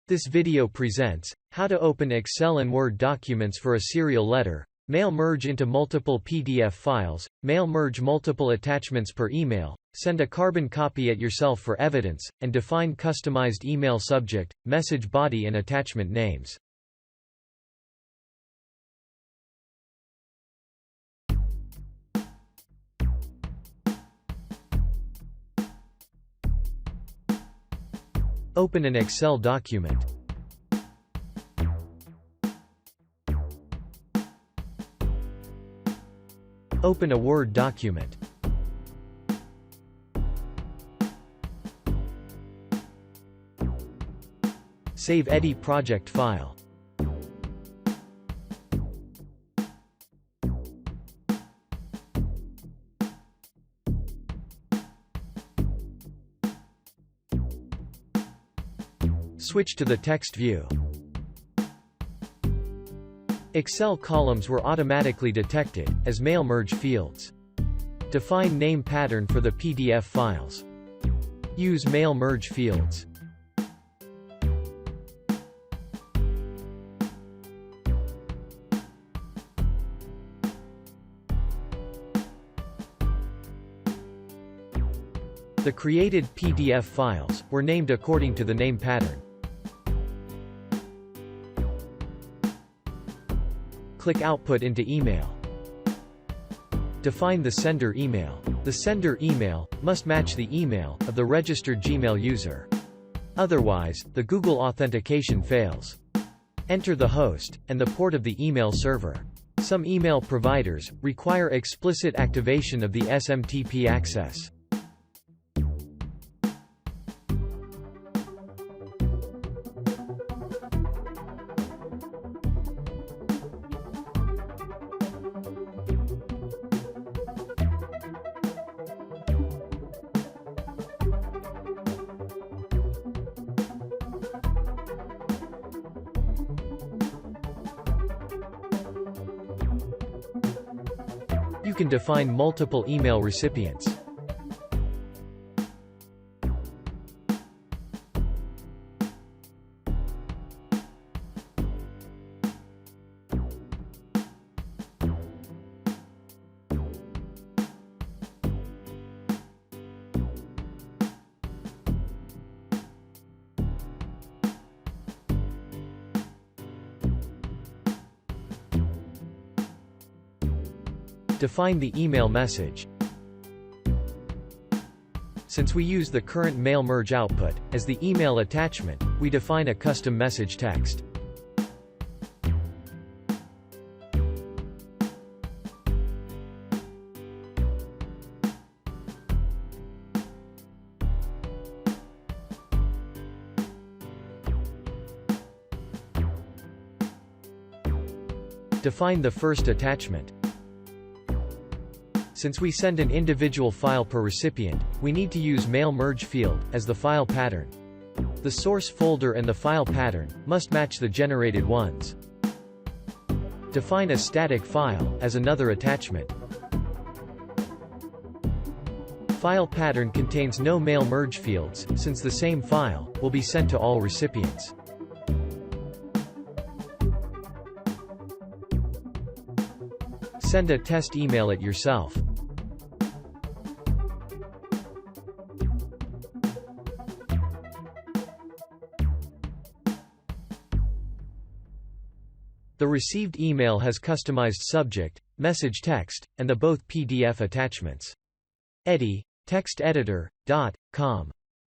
This video presents how to open Excel and Word documents for a serial letter, mail merge into multiple PDF files, mail merge multiple attachments per email, send a carbon copy at yourself for evidence, and define customized email subject, message body and attachment names. Open an Excel document. Open a Word document. Save Edi project file. Switch to the text view. Excel columns were automatically detected as mail merge fields. Define name pattern for the PDF files. Use mail merge fields. The created PDF files were named according to the name pattern. Click Output into Email. Define the sender email. The sender email must match the email of the registered Gmail user. Otherwise, the Google authentication fails. Enter the host and the port of the email server. Some email providers require explicit activation of the SMTP access. You can define multiple email recipients. Define the email message. Since we use the current mail merge output as the email attachment, we define a custom message text. Define the first attachment. Since we send an individual file per recipient, we need to use mail merge field as the file pattern. The source folder and the file pattern must match the generated ones. Define a static file as another attachment. File pattern contains no mail merge fields, since the same file will be sent to all recipients. Send a test email at yourself. The received email has customized subject, message text, and the both PDF attachments. Edi-Texteditor.com